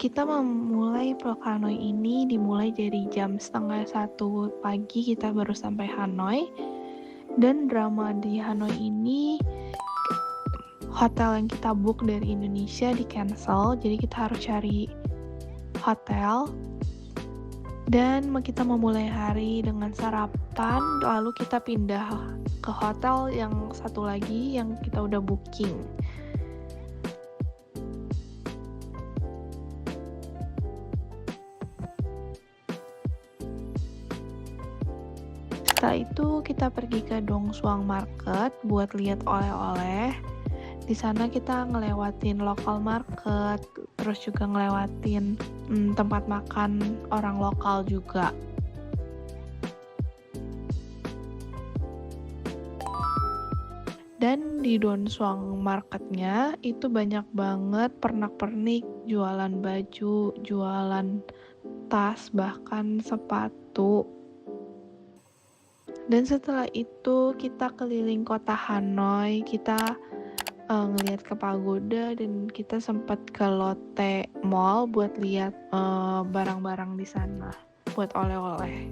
Kita memulai Pulau Hanoi ini dimulai dari jam 12:30 pagi kita baru sampai Hanoi. Dan drama di Hanoi ini, hotel yang kita book dari Indonesia di cancel, jadi kita harus cari hotel. Dan kita memulai hari dengan sarapan, lalu kita pindah ke hotel yang satu lagi yang kita udah booking. Setelah itu kita pergi ke Dong Suang Market buat lihat oleh-oleh. Di sana kita ngelewatin local market, terus juga ngelewatin tempat makan orang lokal juga. Dan di Don Suang Marketnya itu banyak banget pernak-pernik, jualan baju, jualan tas, bahkan sepatu. Dan setelah itu kita keliling kota Hanoi, kita ngelihat ke pagoda, dan kita sempat ke Lotte Mall buat lihat barang-barang di sana buat oleh-oleh.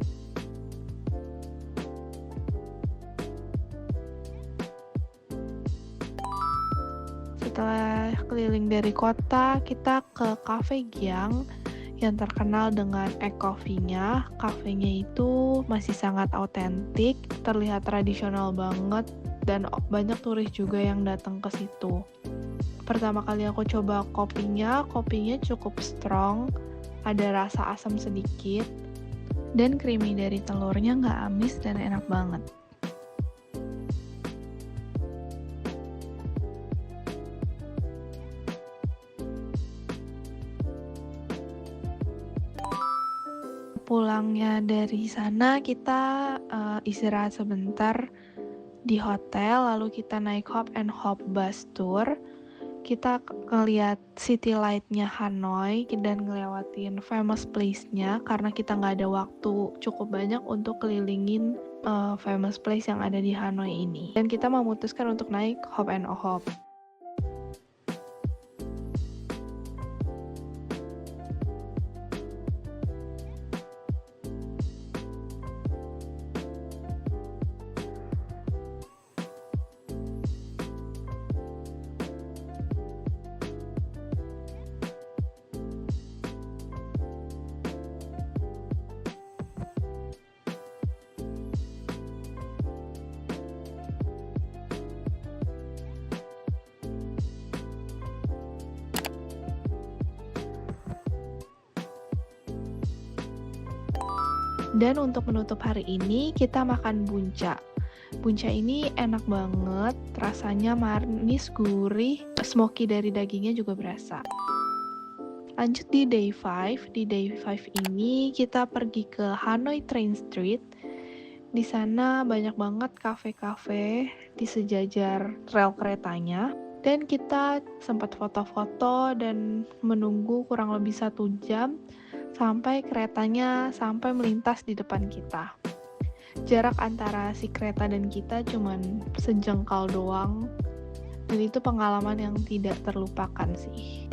Setelah keliling dari kota, kita ke Cafe Giang yang terkenal dengan coffee-nya. Kafenya itu masih sangat autentik, terlihat tradisional banget, dan banyak turis juga yang datang ke situ. Pertama kali aku coba kopinya cukup strong, ada rasa asam sedikit, dan creamy dari telurnya nggak amis dan enak banget. Pulangnya dari sana kita istirahat sebentar di hotel, lalu kita naik Hop and Hop bus tour. Kita ngeliat city light-nya Hanoi dan ngelewatin famous place-nya karena kita nggak ada waktu cukup banyak untuk kelilingin famous place yang ada di Hanoi ini. Dan kita memutuskan untuk naik Hop and Hop. Dan untuk menutup hari ini, kita makan bunca. Bunca ini enak banget, rasanya manis, gurih, smoky dari dagingnya juga berasa. Lanjut di day 5. Di day 5 ini kita pergi ke Hanoi Train Street. Di sana banyak banget kafe-kafe di sejajar rel keretanya. Dan kita sempat foto-foto dan menunggu kurang lebih 1 jam sampai keretanya sampai melintas di depan kita. Jarak antara si kereta dan kita cuman sejengkal doang, dan itu pengalaman yang tidak terlupakan sih.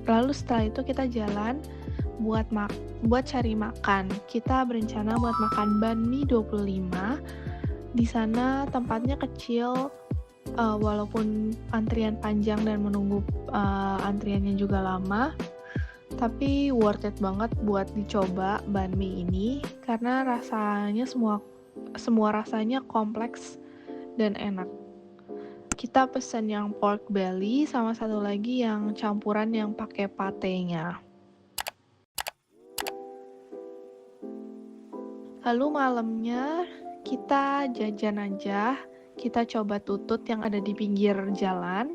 Lalu setelah itu kita jalan buat cari makan. Kita berencana buat makan banmi 25. Di sana tempatnya kecil, walaupun antrian panjang dan menunggu antriannya juga lama, tapi worth it banget buat dicoba banmi ini karena rasanya semua rasanya kompleks dan enak. Kita pesen yang pork belly sama satu lagi yang campuran yang pakai patenya. Lalu malamnya kita jajan aja, kita coba tutut yang ada di pinggir jalan.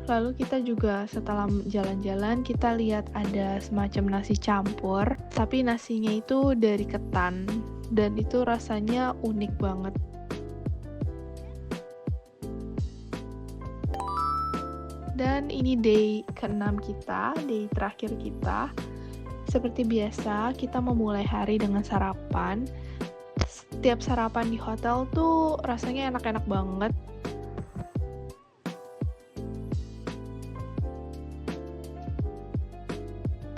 Lalu kita juga setelah jalan-jalan kita lihat ada semacam nasi campur, tapi nasinya itu dari ketan dan itu rasanya unik banget. Dan ini day ke-6 kita, day terakhir kita. Seperti biasa, kita memulai hari dengan sarapan. Setiap sarapan di hotel tuh rasanya enak-enak banget.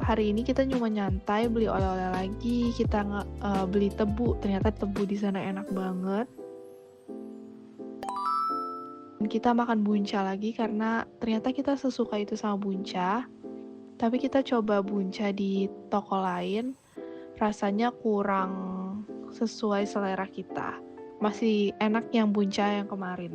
Hari ini kita cuma nyantai, beli oleh-oleh lagi, kita beli tebu, ternyata tebu di sana enak banget. Dan kita makan bunca lagi karena ternyata kita sesuka itu sama bunca. Tapi kita coba bunca di toko lain, rasanya kurang sesuai selera kita. Masih enak yang bunca yang kemarin.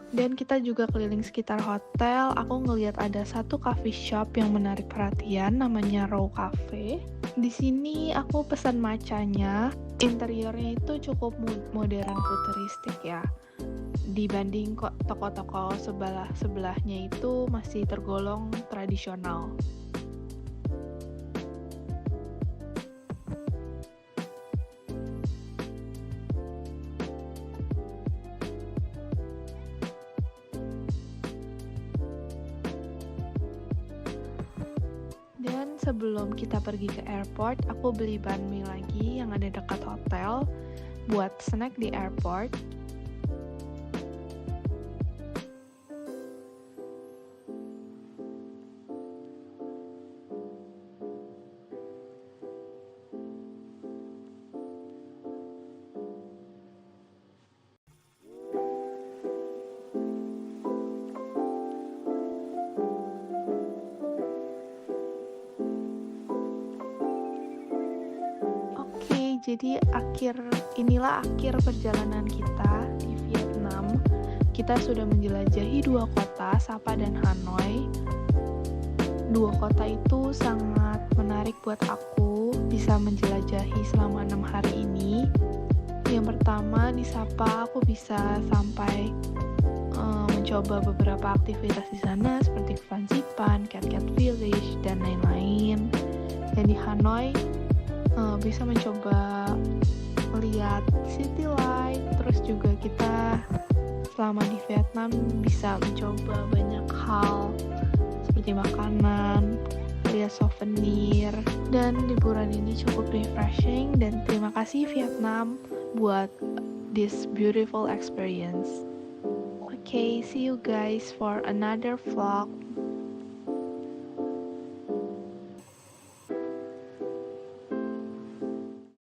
Dan kita juga keliling sekitar hotel. Aku ngelihat ada satu coffee shop yang menarik perhatian, namanya Row Cafe. Di sini aku pesan matchanya. Interiornya itu cukup modern futuristik ya. Dibanding kok toko-toko sebelahnya itu masih tergolong tradisional. Dan sebelum kita pergi ke airport, aku beli banh mi lagi yang ada dekat hotel buat snack di airport. Jadi inilah akhir perjalanan kita di Vietnam. Kita sudah menjelajahi 2 kota, Sapa dan Hanoi. 2 kota itu sangat menarik buat aku, bisa menjelajahi selama 6 hari ini. Yang pertama, di Sapa aku bisa sampai mencoba beberapa aktivitas di sana seperti Fansipan, Cat Cat Village, dan lain-lain. Dan di Hanoi bisa mencoba melihat city light, terus juga kita selama di Vietnam bisa mencoba banyak hal seperti makanan, lihat souvenir, dan liburan ini cukup refreshing. Dan terima kasih Vietnam buat this beautiful experience. Okay, see you guys for another vlog.